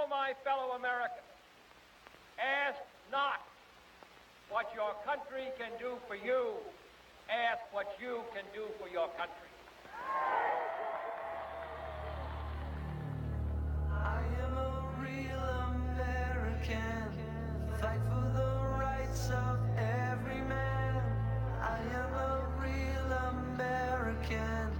now, my fellow Americans, ask not what your country can do for you. Ask what you can do for your country. I am a real American. Fight for the rights of every man. I am a real American.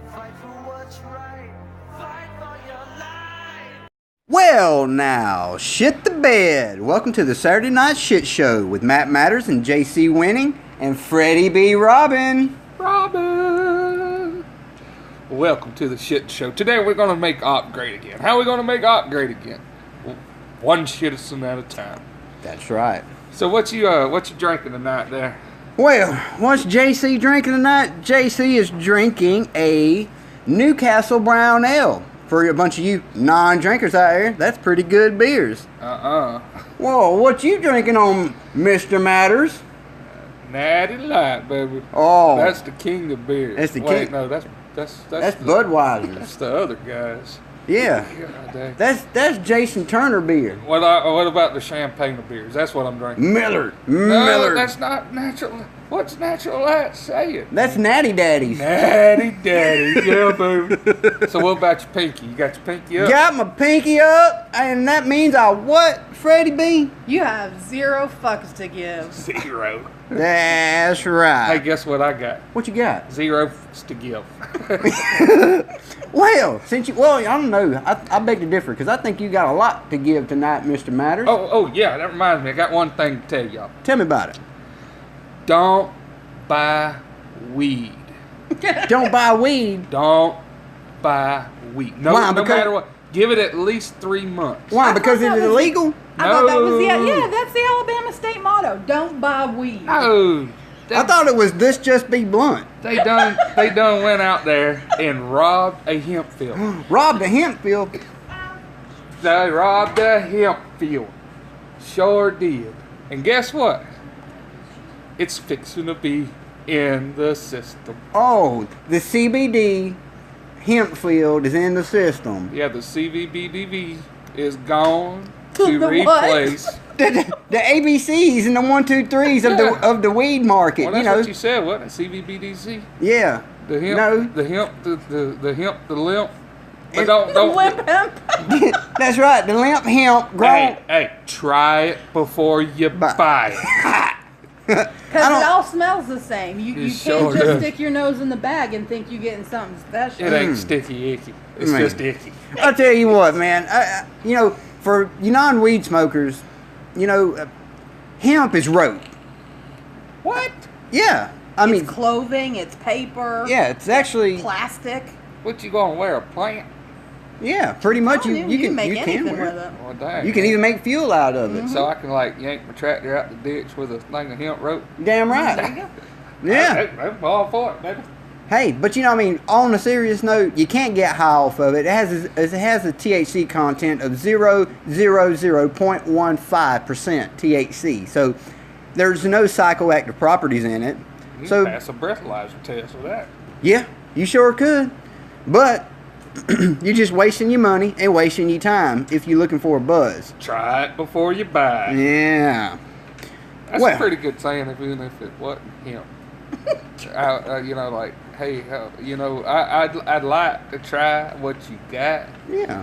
Fight for what's right. Fight for your life. Well, now, shit the bed. Welcome to the Saturday Night Shit Show with Matt Matters and JC Winning and Freddie B. Robin. Welcome to the shit show. Today we're going to make Op great again. How are we going to make Op great again? One citizen at a time. That's right. So what you drinking tonight there? Well, what's JC drinking tonight? JC is drinking a Newcastle Brown Ale. For a bunch of you non-drinkers out here, that's pretty good beers. Whoa, what you drinking on, Mr. Matters? Natty Light, baby. Oh. That's the king of beers. That's the Wait, king. no, that's Budweiser. That's the other guys. Yeah. God dang. That's Jason Turner beer. What about the champagne of beers? That's what I'm drinking. Miller. No, that's not natural. What's natural light saying? That's Natty Daddies. Natty Daddy. Yeah, baby. So what about your pinky? You got your pinky up? Got my pinky up, and that means I what, Freddie B? You have 0 fucks to give. 0. That's right. Hey, guess what I got? What you got? 0 fucks to give. Well, I don't know. I beg to differ, because I think you got a lot to give tonight, Mr. Matters. Oh, yeah, that reminds me. I got one thing to tell y'all. Tell me about it. Don't buy weed. Don't buy weed. Don't buy weed. No, Why? no Because- matter what. Give it at least 3 months. Why? I Because thought it that is was- illegal? I thought that was that's the Alabama state motto. Don't buy weed. No. I thought it was this just be blunt. They done went out there and robbed a hemp field. Robbed the hemp field. They robbed a hemp field. Sure did. And guess what? It's fixing to be in the system. Oh, the CBD hemp field is in the system. Yeah, the CVBDV is gone The to what? replace. The ABCs and the 1, 2, 3s of the weed market. Well, that's what you said, wasn't it? CVBDC. Yeah. The hemp, No. the hemp, the hemp, the limp. But And- don't. Limp hemp. That's right. The limp hemp grown. Hey, try it before you buy it. Because don't- it all smells the same. You It can't sure just does. stick your nose in the bag and think you're getting something special. It ain't sticky icky. It's Man. just icky. I'll tell you what, man. For you non-weed smokers, hemp is rope. What? Yeah. I It's mean, clothing, it's paper, yeah, it's actually, plastic. What you gonna wear? A plant? yeah, pretty much you You can make you anything can wear with it. it. Well, dang. You can even make fuel out of it. So I can yank my tractor out the ditch with a thing of hemp rope. Damn There you right. go. Yeah. I'm all for it, baby. Hey, but on a serious note, you can't get high off of it. It has a THC content of 0.15% THC. So there's no psychoactive properties in it. You So can pass a breathalyzer test with that. yeah, you sure could. But you're just wasting your money and wasting your time if you're looking for a buzz. Try it before you buy it. Yeah. That's Well- a pretty good saying, even if it wasn't hemp. Hey, I'd like to try what you got, Yeah.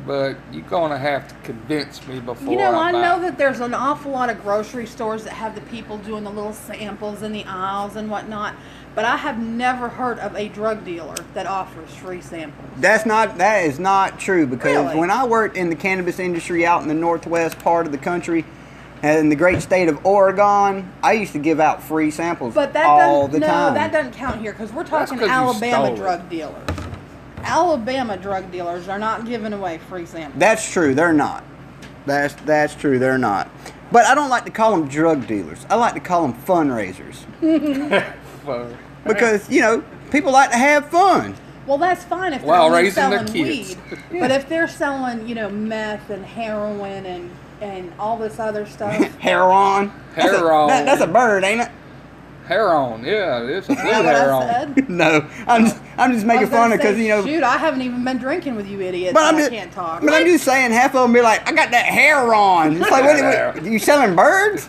but you're gonna have to convince me before I buy know it. that there's an awful lot of grocery stores that have the people doing the little samples in the aisles and whatnot, but I have never heard of a drug dealer that offers free samples. That is not true, because Really? when I worked in the cannabis industry out in the northwest part of the country, in the great state of Oregon, I used to give out free samples But that all doesn't, the no, time. that doesn't count here because we're talking 'cause you Alabama stole it. drug dealers. Alabama drug dealers are not giving away free samples. That's true. They're not. That's true. They're not. But I don't like to call them drug dealers. I like to call them fundraisers Fun. because people like to have fun. Well, that's fine if they're While only raising their selling kids. weed. But if they're selling, meth and heroin and all this other stuff, Heroin. Heroin. That's a bird, ain't it? Hair on, yeah, it's a blue is that what hair I on. said? No, I'm just making fun of because Shoot, I haven't even been drinking with you idiots. But I can't talk. But I'm just saying, half of them be like, I got that hair on. It's like, what you selling birds?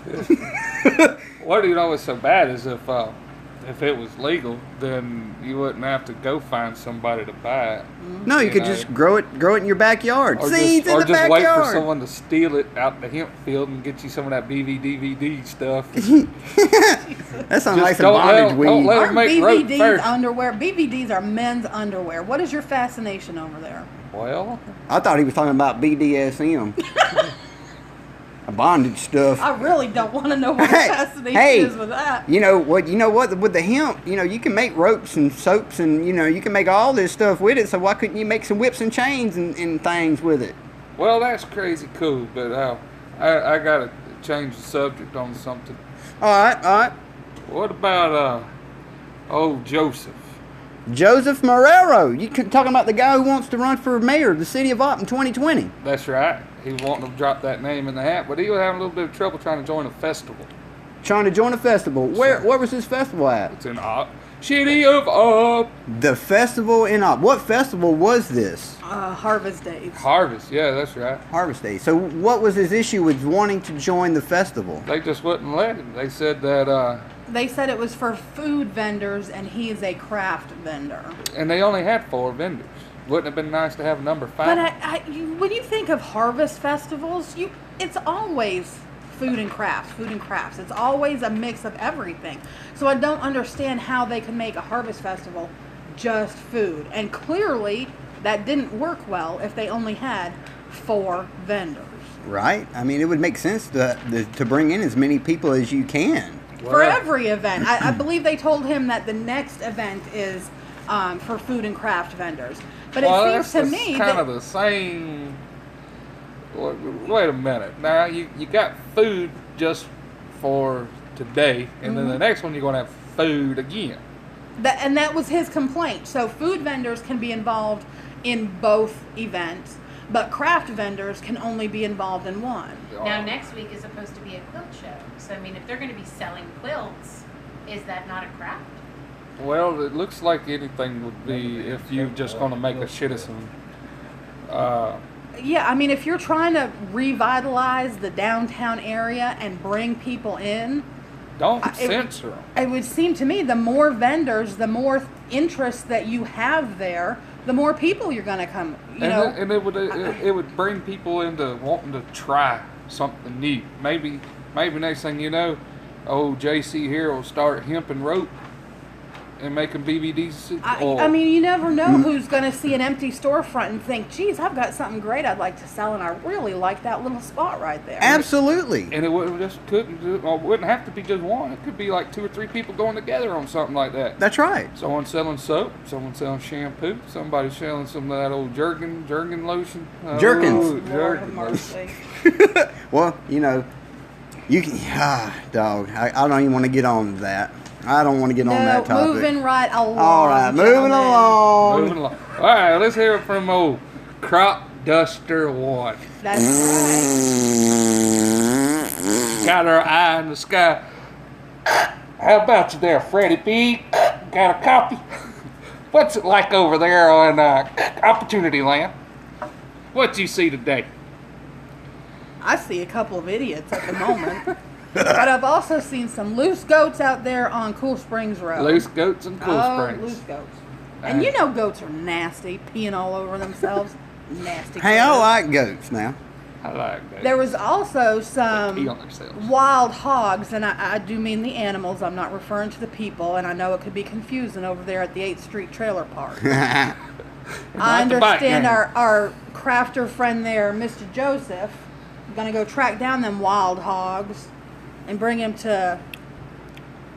What you know is so bad is if it was legal, then you wouldn't have to go find somebody to buy it. No, you could just grow it in your backyard. Or Seeds in the just backyard. wait for someone to steal it out the hemp field and get you some of that DVD stuff. That sounds like some bondage weed. Don't let Aren't them make rope BVDs first. underwear? BVDs are men's underwear. What is your fascination over there? Well, I thought he was talking about BDSM. Bondage stuff. I really don't want to know what the fascination is with that. You know what? With the hemp, you can make ropes and soaps, and you can make all this stuff with it. So why couldn't you make some whips and chains and things with it? well, that's crazy cool, but I gotta change the subject on something. All right. What about old Joseph? Joseph Marrero. You talking about the guy who wants to run for mayor of the city of Ott in 2020? That's right. He was wanting to drop that name in the hat, but he was having a little bit of trouble trying to join a festival. Trying to join a festival. Where was his festival at? It's in Ott. City of Ott. The festival in Ott. What festival was this? Harvest Days. Harvest, yeah, that's right. Harvest Day. So what was his issue with wanting to join the festival? They just wouldn't let him. They said that, They said it was for food vendors, and he is a craft vendor. and they only had 4 vendors. Wouldn't it have been nice to have number 5? But when you think of harvest festivals, it's always food and crafts. It's always a mix of everything. So I don't understand how they can make a harvest festival just food. And clearly, that didn't work well if they only had 4 vendors. Right? I mean, it would make sense to bring in as many people as you can. For every event. I believe they told him that the next event is for food and craft vendors. But it seems to me kind of the same. Wait a minute. Now you got food just for today, and then the next one you're going to have food again. And that was his complaint. So food vendors can be involved in both events, but craft vendors can only be involved in one. Now, next week is supposed to be a quilt show. So, I mean, if they're going to be selling quilts, is that not a craft? Well, it looks like anything would be if you're just going to make a citizen. Yeah, I mean, if you're trying to revitalize the downtown area and bring people in, Don't censor them. it would seem to me the more vendors, the more interest that you have there, the more people you're going to come. And it would bring people into wanting to try something new. Maybe next thing you know, old JC here will start hemp and rope and making BVDs. I mean, you never know who's going to see an empty storefront and think, geez, I've got something great I'd like to sell, and I really like that little spot right there. Absolutely. And it wouldn't have to be just one. It could be like 2 or 3 people going together on something like that. That's right. Someone selling soap, someone selling shampoo, somebody selling some of that old jerkin lotion. Jerkins. Oh, Lord jerkin have lotion. mercy. Well, you can. Dog. I don't even want to get on that. I don't want to get on that topic. Moving right along. All right, moving along. Moving along. All right, let's hear it from old Crop Duster 1. That's right. Got her eye in the sky. How about you there, Freddie P? Got a copy? What's it like over there on Opportunity Land? What you see today? I see a couple of idiots at the moment. But I've also seen some loose goats out there on Cool Springs Road. Loose goats and Cool Springs. Loose goats. And you know goats are nasty, peeing all over themselves. Nasty. Hey, I critters. like goats now. I like that. There was also Pee some on themselves. wild hogs, and I do mean the animals. I'm not referring to the people, and I know it could be confusing over there at the 8th Street Trailer Park. I Not the bike understand gang. our crafter friend there, Mr. Joseph, going to go track down them wild hogs and bring him to,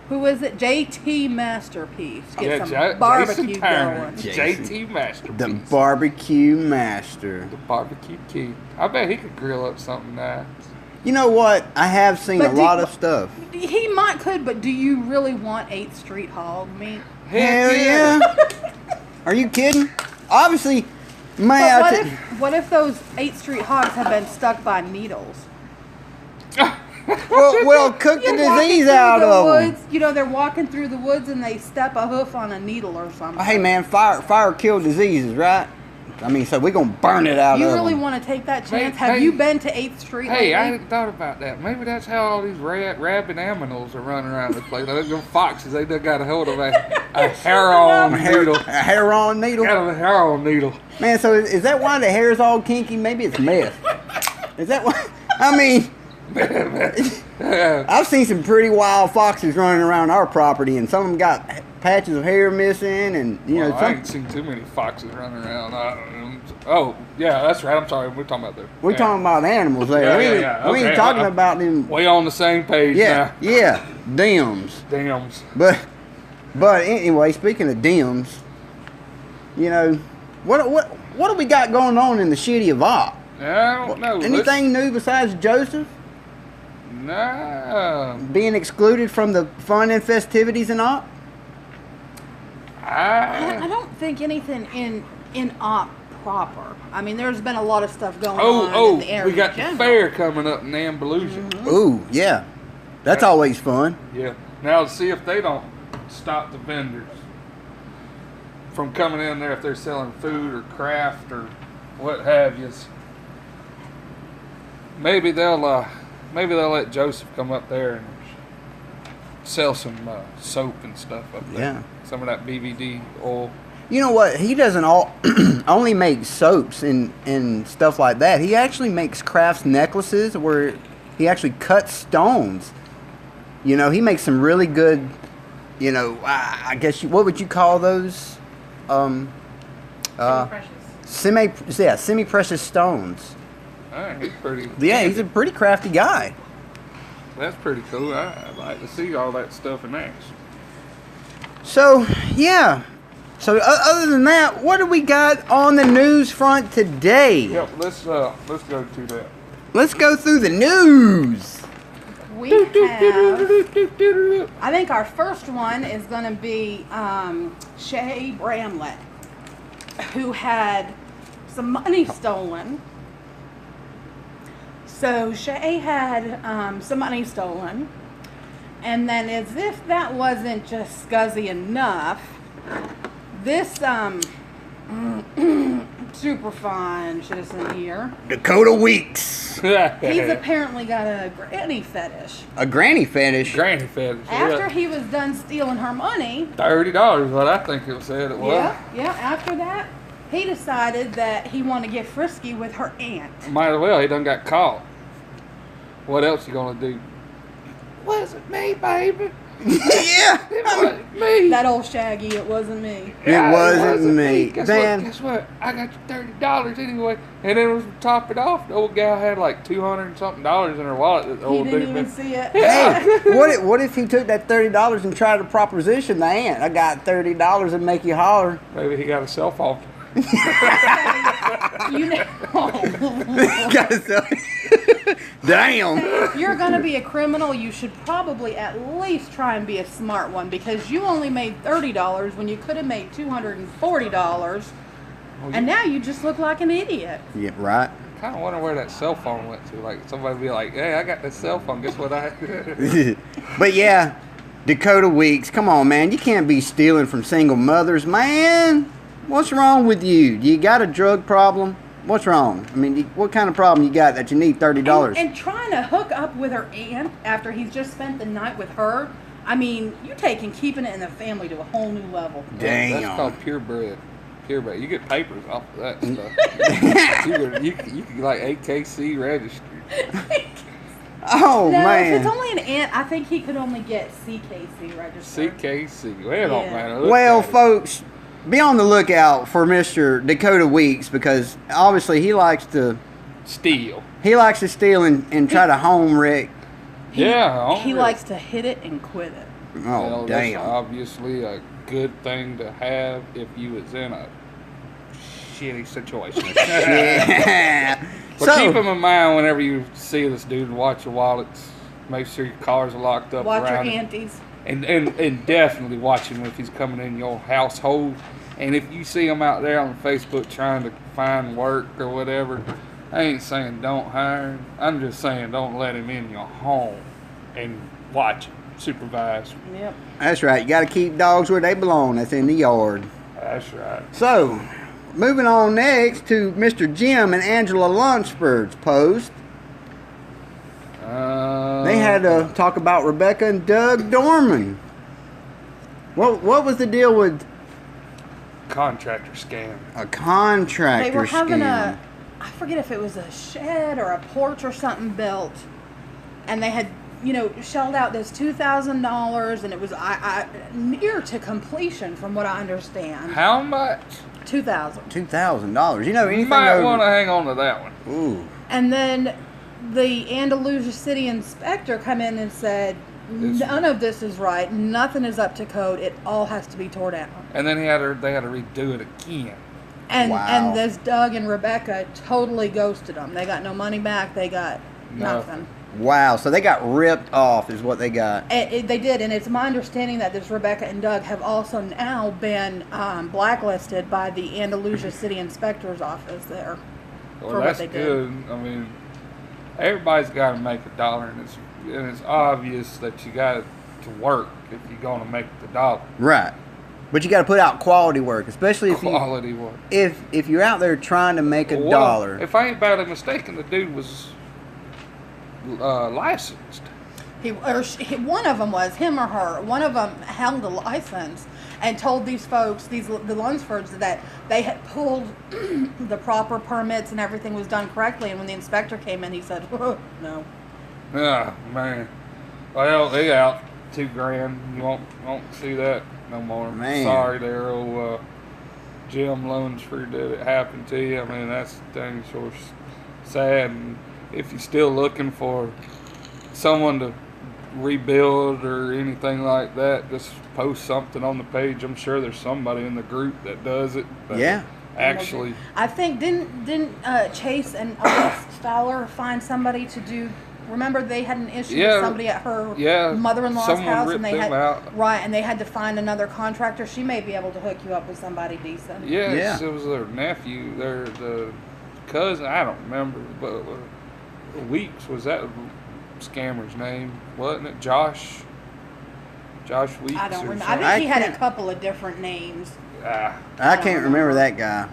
who is it? JT Masterpiece. Get some barbecue Jason Turner. going. JT Masterpiece. The barbecue master. The barbecue king. I bet he could grill up something nice. You know what? I have seen But a lot of stuff. He could, but do you really want 8th Street hog meat? Hell Heck yeah. Are you kidding? Obviously, But man. what if those 8th Street hogs have been stuck by needles? Well, cook the You're walking disease through out the of them. woods. You know, they're walking through the woods and they step a hoof on a needle or something. Hey man, fire kill diseases, right? I mean, so we're gonna burn it out You of really them. want to take that Hey, chance? Have hey. you been to 8th Street Hey, I lately? hadn't thought about that. Maybe that's how all these rabid animals are running around this place. Like them foxes, they done got a hold of a hair-on needle. A hair-on needle. Got a hair-on needle. Man, so is that why the hair's all kinky? Maybe it's meth. Is that why? I mean, I've seen some pretty wild foxes running around our property, and some of them got patches of hair missing, and you know, Well, I ain't seen too many foxes running around. Oh, yeah, that's right. I'm sorry. We're talking about we're talking about animals there. We ain't talking about them. We on the same page Yeah, now. yeah, dims. Dams. But anyway, speaking of dims, you know, what do we got going on in the city of Op? I don't know. Anything new besides Joseph No. being excluded from the fun and festivities in Op? I don't think anything in Op proper. I mean, there's been a lot of stuff going on in the area. We got in the general. fair coming up in Ambelusia. Ooh, yeah, that's always fun. Yeah. Now, see if they don't stop the vendors from coming in there if they're selling food or craft or what have you. Maybe they'll let Joseph come up there and sell some soap and stuff up there. Yeah. Some of that BVD oil. You know what? He doesn't only make soaps and stuff like that. He actually makes crafts necklaces where he actually cuts stones. You know, he makes some really good, you know, I guess what would you call those? Precious. Semi-precious stones. He's pretty. Yeah, he's a pretty crafty guy. That's pretty cool. I'd like to see all that stuff in action. So, yeah. So, other than that, what do we got on the news front today? Yep. Let's go to that. Let's go through the news. We have, I think our first one is going to be Shay Bramlett, who had some money stolen. So Shay had some money stolen, and then as if that wasn't just scuzzy enough, this super fine citizen here, Dakota Weeks. he's apparently got a granny fetish. A granny fetish. Granny fetish. After he was done stealing her money, $30, what I think it said it was. after that, he decided that he wanted to get frisky with her aunt. Might as well. He done got caught. What else you gonna do? Wasn't me, baby. Yeah. It wasn't me. That old Shaggy, it wasn't me. It wasn't me. Guess Dan. what? Guess what? I got you $30 anyway. And then to top it off, the old gal had like $200 and something in her wallet. That the He old didn't dude even been- see it. Hey, what if he took that $30 and tried to proposition the aunt? I got $30 and make you holler. Maybe he got a cell phone. You know, Gotta sell- Damn. if you're gonna be a criminal, you should probably at least try and be a smart one, because you only made $30 when you could have made $240, and now you just look like an idiot. Yeah, right. Kind of wonder where that cell phone went to. Like somebody be like, "Hey, I got that cell phone. Guess what I?" But yeah, Dakota Weeks, come on, man. You can't be stealing from single mothers, man. What's wrong with you? You got a drug problem? What's wrong? I mean, what kind of problem you got that you need $30? And trying to hook up with her aunt after he's just spent the night with her. I mean, you taking keeping it in the family to a whole new level. Damn. That's called purebred. Purebred. You get papers off of that stuff. you can like AKC registry. Oh, No, man. if it's only an aunt, I think he could only get CKC registered. CKC. Well, it don't Yeah. matter. Look Well, at it. folks, be on the lookout for Mr. Dakota Weeks, because obviously he likes to Steal. steal and try to home wreck. Yeah. He likes to hit it and quit it. Oh, Well, that's damn. obviously a good thing to have if you was in a shitty situation. Yeah. But keep them in mind whenever you see this dude and watch your wallets. Make sure your cars are locked up Watch your around him. aunties. And definitely watch him if he's coming in your household. And if you see him out there on Facebook trying to find work or whatever, I ain't saying don't hire him. I'm just saying don't let him in your home and watch him, supervise him. Yep. That's right. You got to keep dogs where they belong. That's in the yard. That's right. So, moving on next to Mr. Jim and Angela Lunsford's post. They had to talk about Rebecca and Doug Dorman. What was the deal with contractor scam. a contractor They were having scam? I forget if it was a shed or a porch or something built, and they had, shelled out this $2,000, and it was near to completion, from what I understand. How much? $2,000. $2,000. You know anything Might over? want to hang on to that one. Ooh. And then the Andalusia City inspector come in and said, none of this is right. Nothing is up to code. It all has to be torn down. And then they had to redo it again. And Wow. and this Doug and Rebecca totally ghosted them. They got no money back. They got nothing. Wow. So they got ripped off, is what they got. They did, and it's my understanding that this Rebecca and Doug have also now been blacklisted by the Andalusia City Inspector's office there. Well, for that's what they did. good. I mean, everybody's got to make a dollar, and it's obvious that you got to work if you're going to make the dollar. Right. But you got to put out quality work, especially if Quality work. if you're out there trying to make a Well, dollar. If I ain't badly mistaken, the dude was licensed. One of them was, him or her, one of them held a license and told these folks, the Lunsfords, that they had pulled the proper permits and everything was done correctly. And when the inspector came in, he said, no. Ah, man. Well, they out $2,000. You won't see that no more. Man. Sorry there, old Jim Lunsford, that it happened to you. I mean, that's dang sure sad. And if you're still looking for someone to rebuild or anything like that, just post something on the page. I'm sure there's somebody in the group that does it. That Yeah. Actually, I think didn't Chase and August Fowler find somebody to do? Remember, they had an issue Yeah. with somebody at her Yeah. mother-in-law's Someone house, ripped and they them had out. right, and they had to find another contractor. She may be able to hook you up with somebody decent. yes, Yeah. it was their nephew, the cousin. I don't remember, but Weeks was that scammer's name, wasn't it? Josh Weeks. I don't or remember. I something? think he had a can't- couple of different names. I can't remember that guy.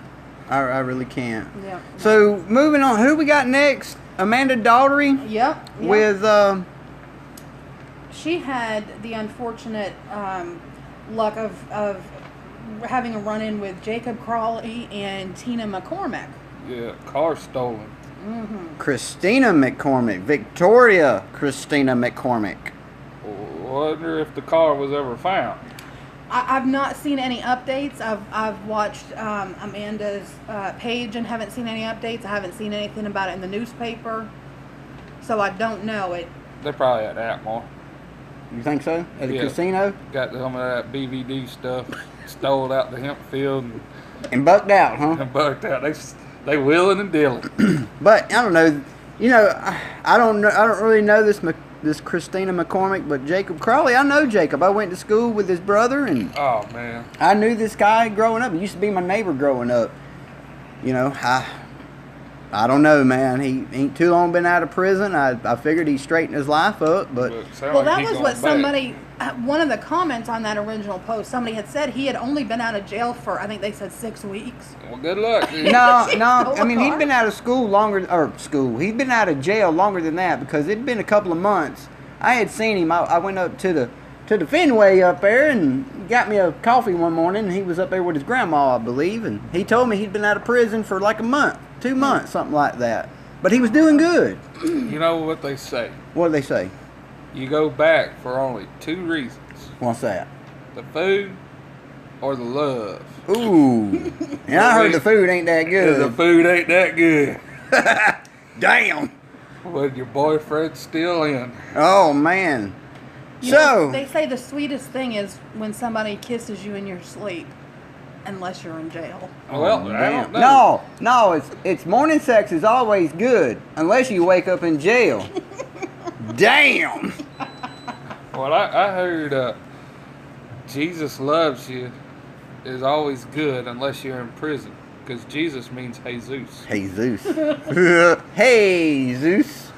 I really can't. Yeah. So moving on, who we got next? Amanda Daughtery Yep. with She had the unfortunate luck of having a run-in with Jacob Crawley and Tina McCormick. Yeah, car stolen. Christina McCormick, Victoria Christina McCormick. Wonder if the car was ever found. I've not seen any updates. I've watched Amanda's page and haven't seen any updates. I haven't seen anything about it in the newspaper, so I don't know it. They're probably at Atmore. You think so? At the Yeah. casino? Got some of that BVD stuff, stole out the hemp field And bucked out, huh? and bucked out. They willing and dealing. But I don't know. You know, I don't know. I don't really know this Christina McCormick, but Jacob Crawley. I know Jacob. I went to school with his brother, and Oh man. I knew this guy growing up. He used to be my neighbor growing up. You know, I don't know, man. He ain't too long been out of prison. I figured he straightened his life up, but sound Well, like that he was going what back. somebody, one of the comments on that original post, somebody had said he had only been out of jail for, I think they said 6 weeks. Well, good luck. no. Stole I mean, a he'd car? been out of school longer, or school. He'd been out of jail longer than that because it'd been a couple of months. I had seen him. I went up to the Fenway up there and got me a coffee one morning. And he was up there with his grandma, I believe, and he told me he'd been out of prison for like a month, 2 months, something like that. But he was doing good. You know what they say? What did they say? You go back for only 2 reasons: What's that? the food or the love. Ooh. And I heard the food ain't that The good. food ain't that good. Damn. With your boyfriend still in. Oh, man. You know, So, they say the sweetest thing is when somebody kisses you in your sleep, unless you're in jail. Well, I damn. don't know. No, it's morning sex is always good unless you wake up in jail. Damn. Well, I heard Jesus loves you is always good unless you're in prison. because Jesus means Jesus. Jesus. Hey, Zeus.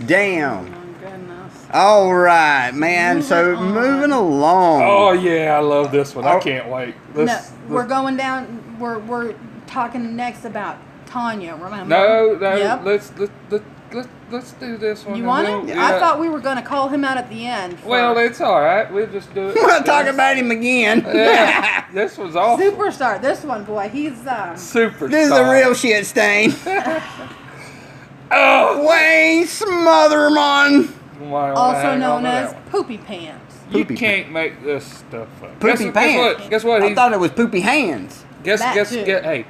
Damn. Oh, my goodness. All right, man. So Moving on. moving along. Oh yeah, I love this one. I Oh. can't wait. No, we're going down. We're talking next about Tanya. Remember? No, Yep. let's do this one. You and want then- it? yeah. I thought we were going to call him out at the end. for Well, it's all right. We'll just do it. We're not talking about him again. Yeah, this was awesome. Superstar. This one, boy, he's Superstar. This is a real shit stain. Oh, Wayne Smotherman. why also hang on known to as that one? Poopy Pants. You Poopy can't make this stuff up. Poopy pants. Guess what? I He's, thought it was poopy hands. That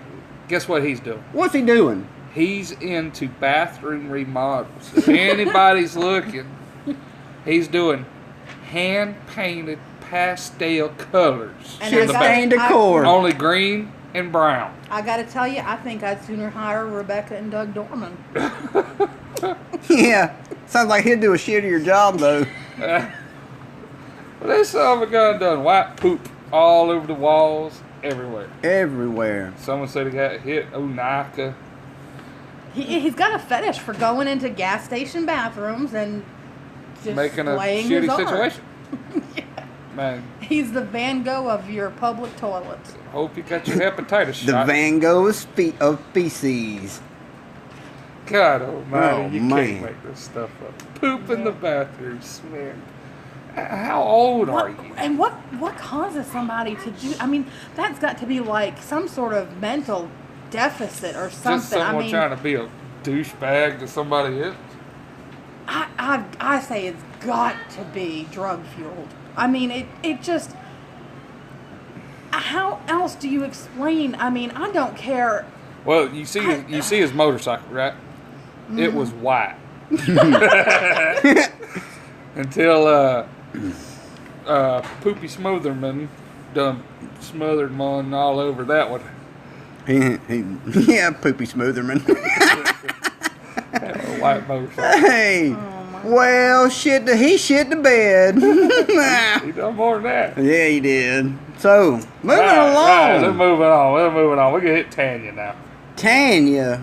guess what he's doing? What's he doing? He's into bathroom remodels. If anybody's looking, he's doing hand-painted pastel colors. And Shit I got- stained I- decor. Only green and brown. I got to tell you, I think I'd sooner hire Rebecca and Doug Dorman. Yeah. Sounds like he'd do a shittier job though. This son of a gun done white poop all over the walls, everywhere. Everywhere. Someone said he got hit Onaka. He's got a fetish for going into gas station bathrooms and just Making a playing his shitty art. situation. Man, He's the Van Gogh of your public toilets. hope you got your hepatitis The shot. Van Gogh of feces. God almighty, Oh, you man. can't make this stuff up. Poop in the bathrooms, man. How old are you? And what causes somebody to do? I mean, that's got to be like some sort of mental deficit or something. Just someone I mean, trying to be a douchebag to somebody else. I say it's got to be drug fueled. I mean, it just. How else do you explain? I mean, I don't care. Well, you see his motorcycle, right? It was white. Until Poopy Smotherman done smothered one all over that one. Yeah, Poopy Smotherman. That little white motorcycle. Hey. Well, he shit the bed. He done more than that. Yeah, he did. So, moving Right, along. let's moving on. We're moving on. We can hit Tanya now. Tanya.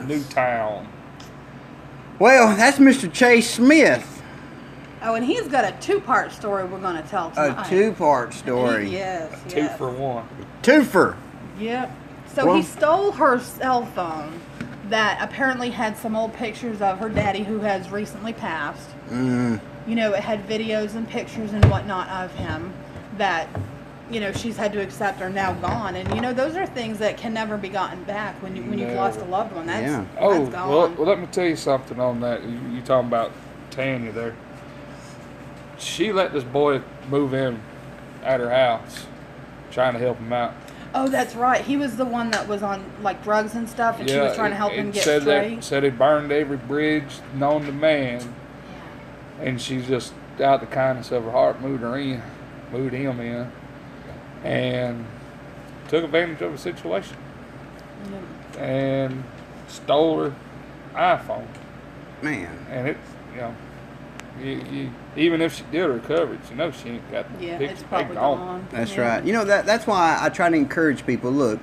Newtown. Well, that's Mr. Chase Smith. Oh, and he's got a two-part story we're going to tell A tonight. two-part story. Yes. Two for one. Twofer. Yep. So Well- he stole her cell phone that apparently had some old pictures of her daddy who has recently passed. Mm. You know, it had videos and pictures and whatnot of him that, you know, she's had to accept are now gone. And, you know, those are things that can never be gotten back when you've Never. lost a loved one. That's, Yeah. Oh, that's gone. well, let me tell you something on that. You talking about Tanya there. She let this boy move in at her house, trying to help him out. Oh, that's right. He was the one that was on, like, drugs and stuff, and she was trying to help him it get said straight. Said he burned every bridge known to man, and she just, out the kindness of her heart, moved him in, and took advantage of the situation, and stole her iPhone. Man. And it's, you know, you even if she did recover it, you know she ain't got the Yeah, picture. it's They probably gone. That's Yeah. right. You know, that's why I try to encourage people. Look,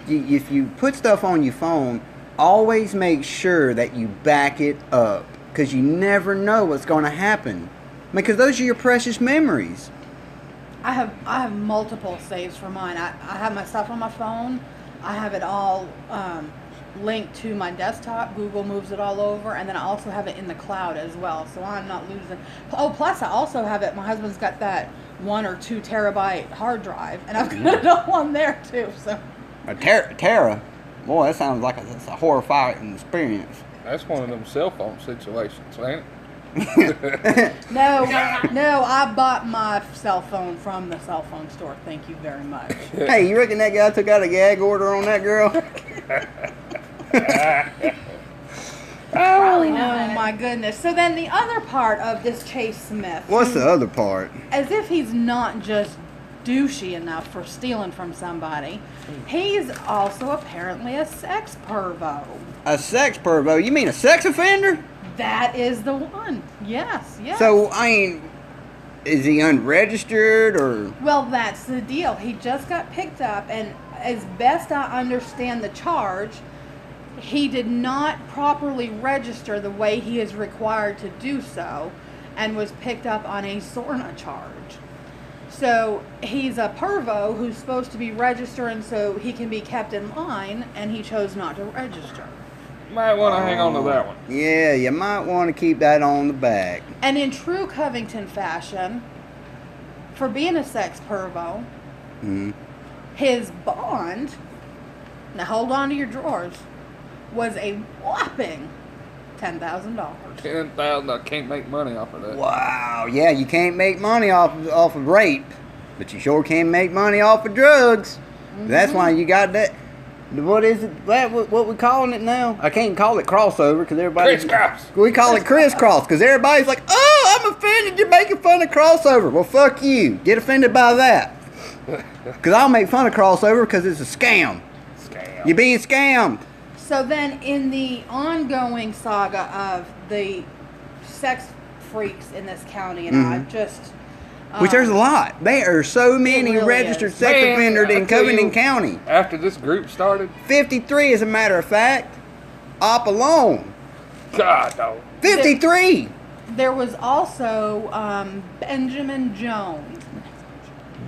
if you put stuff on your phone, always make sure that you back it up. Because you never know what's going to happen. Because those are your precious memories. I have multiple saves for mine. I have my stuff on my phone. I have it all linked to my desktop. Google moves it all over, and then I also have it in the cloud as well, so I'm not losing. Oh, plus I also have it. My husband's got that 1 or 2 terabyte hard drive, and I've got it all on there too. So A Tara. Boy, that sounds like it's a horrifying experience. That's one of them cell phone situations, ain't it? no, I bought my cell phone from the cell phone store. Thank you very much. Hey, you reckon that guy took out a gag order on that girl? Probably Oh not. my goodness. So then the other part of this Chase Smith. What's the other part? As if he's not just douchey enough for stealing from somebody, he's also apparently a sex pervo. A sex pervo? You mean a sex offender? That is the one. Yes, yes. So, I mean, is he unregistered or? Well, that's the deal. He just got picked up, and as best I understand the charge, he did not properly register the way he is required to do so and was picked up on a SORNA charge. So he's a pervo who's supposed to be registering so he can be kept in line, and he chose not to register. Might want to hang on to that one. Yeah, you might want to keep that on the back. And in true Covington fashion, for being a sex pervo, his bond, now hold on to your drawers, was a whopping $10,000. $10,000. I can't make money off of that. Wow, yeah, you can't make money off of rape, but you sure can make money off of drugs. That's why you got that. What is it? What we calling it now? I can't call it crossover because everybody. Crisscross. We call it crisscross because everybody's like, "Oh, I'm offended. You're making fun of crossover." Well, fuck you. Get offended by that. Because I'll make fun of crossover because it's a scam. You're being scammed. So then, in the ongoing saga of the sex freaks in this county, and I just. Which there's a lot. There are so many really registered is. sex offenders in Covington County. After this group started, 53, as a matter of fact. Op alone. God, no. 53. There was also Benjamin Jones.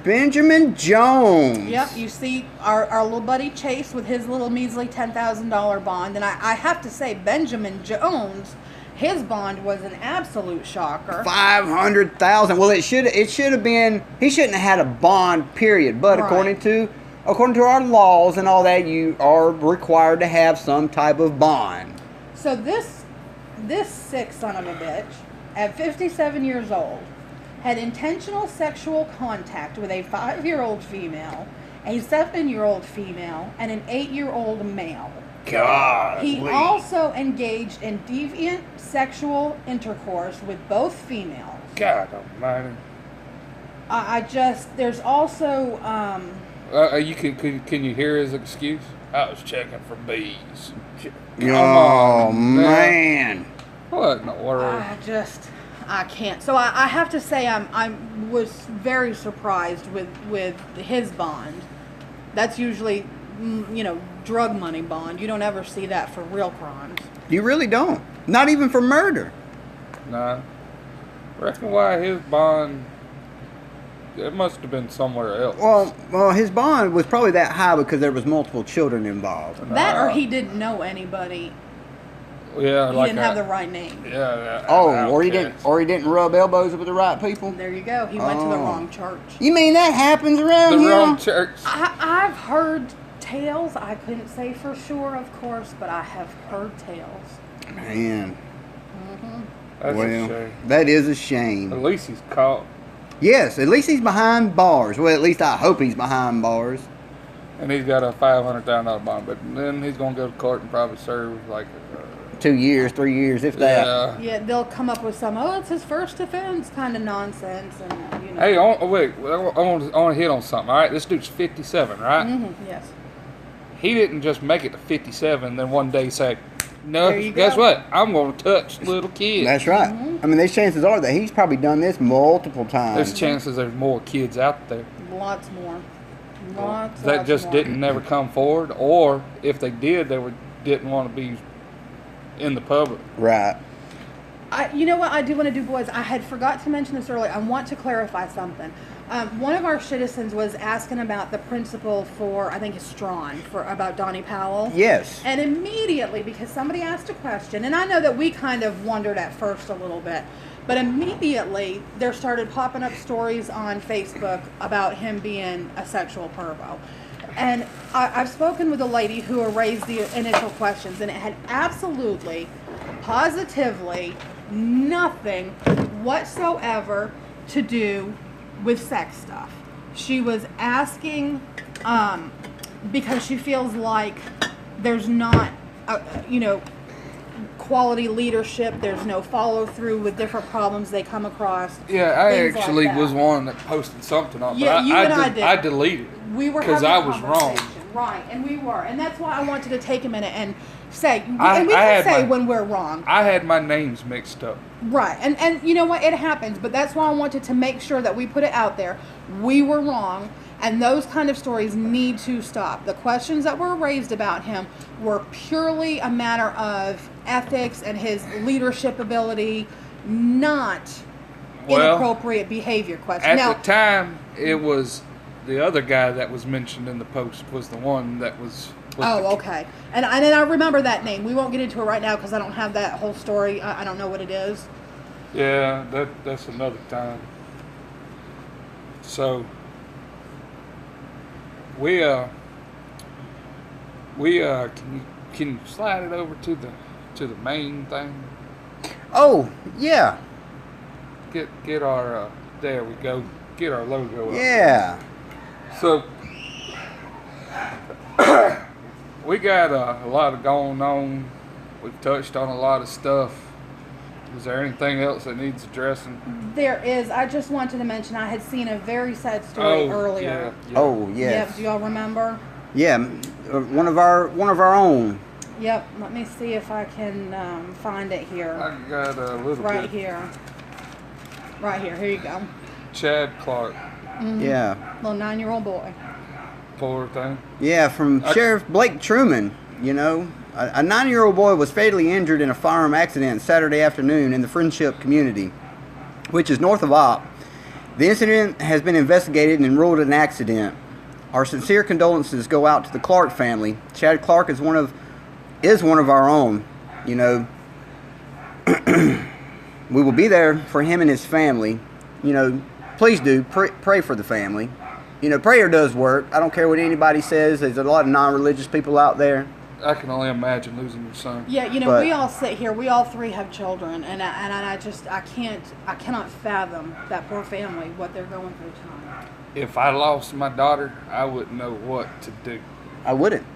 Benjamin Jones. Yep, you see our little buddy Chase with his little measly $10,000 bond. And I have to say, Benjamin Jones, his bond was an absolute shocker. $500,000. Well, it should have been. He shouldn't have had a bond, period. But Right. according to our laws and all that, you are required to have some type of bond. So this sick son of a bitch, at 57 years old, had intentional sexual contact with a 5-year-old female, a 7-year-old female, and an 8-year-old male. God. He also engaged in deviant sexual intercourse with both females. God almighty. There's also, Can you hear his excuse? I was checking for bees. Oh, man. What in the world? I can't. So I have to say I was very surprised with his bond. That's usually, drug money bond. You don't ever see that for real crimes. You really don't. Not even for murder. Nah. Reckon why his bond, it must have been somewhere else. Well, his bond was probably that high because there was multiple children involved. That or he didn't know anybody. Yeah, He like didn't have the right name. Yeah. Or he didn't rub elbows with the right people. There you go. He went to the wrong church. You mean that happens around The here? wrong church. I've heard tales. I couldn't say for sure, of course, but I have heard tales. Man. That's a Well, shame. that is a shame. At least he's caught. Yes, at least he's behind bars. Well, at least I hope he's behind bars. And he's got a $500,000 bond, but then he's going to go to court and probably serve like 2 years, 3 years, if that. yeah. Yeah, they'll come up with some, it's his first offense kind of nonsense. And, Hey, wait, I want to hit on something, all right? This dude's 57, right? Yes. He didn't just make it to 57, then one day say, no, There you guess go. what? I'm going to touch little kids. That's right. I mean, there's chances are that he's probably done this multiple times. There's chances there's more kids out there Lots more. that just more. didn't never come forward, or if they did, didn't want to be in the public. Right. You know what I do want to do, boys? I had forgot to mention this earlier. I want to clarify something. One of our citizens was asking about the principal for, I think it's Strawn, about Donnie Powell. Yes. And immediately, because somebody asked a question, and I know that we kind of wondered at first a little bit, but immediately there started popping up stories on Facebook about him being a sexual pervo. And I've spoken with a lady who raised the initial questions, and it had absolutely, positively nothing whatsoever to do with sex stuff. She was asking because she feels like there's not, quality leadership. There's no follow through with different problems they come across. Yeah, I things like actually that. was one that posted something on, Yeah, but you and I did. I deleted it. We were because having I a was wrong. conversation. Right, and we were, and that's why I wanted to take a minute and say, I and we can had say my- when we're wrong. I had my names mixed up. Right, and you know what, it happens, but that's why I wanted to make sure that we put it out there. We were wrong, And those kind of stories need to stop. The questions that were raised about him were purely a matter of ethics and his leadership ability, not inappropriate behavior questions. At the time, it was the other guy that was mentioned in the post was the one that was. Okay. And I remember that name. We won't get into it right now because I don't have that whole story. I don't know what it is. Yeah, that's another time. So we can you slide it over to the main thing? Oh, yeah. Get our there we go. Get our logo up. Yeah. So we got a lot of going on. We've touched on a lot of stuff. Is there anything else that needs addressing? There is. I just wanted to mention I had seen a very sad story earlier. Yeah. Oh, yes. Yep. Do y'all remember? Yeah, one of our own. Yep. Let me see if I can find it here. I got a little Right bit. here. Right here. Here you go. Chad Clark, Yeah. Little 9-year-old boy. poor thing. Yeah, from Sheriff Blake Truman, you know. A 9-year-old boy was fatally injured in a firearm accident Saturday afternoon in the Friendship community, which is north of Opp. The incident has been investigated and ruled an accident. Our sincere condolences go out to the Clark family. Chad Clark is one of our own. You know, we will be there for him and his family. You know, please do pray for the family. You know, prayer does work. I don't care what anybody says. There's a lot of non-religious people out there. I can only imagine losing your son. Yeah, you know, But- we all sit here. We all three have children, and I cannot fathom that poor family what they're going through tonight. If I lost my daughter, I wouldn't know what to do. I wouldn't.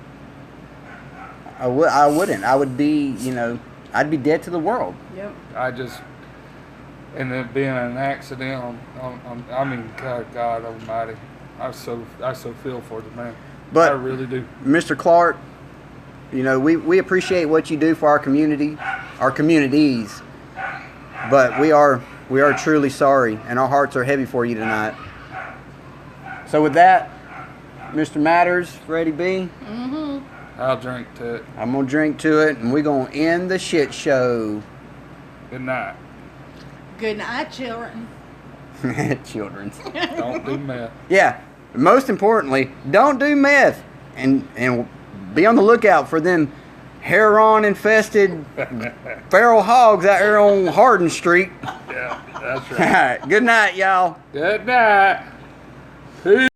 I wouldn't. I would be, you know, I'd be dead to the world. Yep. And then being an accident I mean, God Almighty, I so feel for the man. But I really do. Mr. Clark, you know, we appreciate what you do for our community, our communities. But we are truly sorry, and our hearts are heavy for you tonight. So with that, Mr. Matters, Freddie B, I'll drink to it. I'm gonna drink to it, and we're gonna end the shit show. Good night. Good night, children. Children's. Don't do meth. Yeah. Most importantly, don't do meth, and be on the lookout for them heron infested feral hogs out there on Hardin Street. Yeah, that's All right. right. Good night, y'all. Good night. Peace.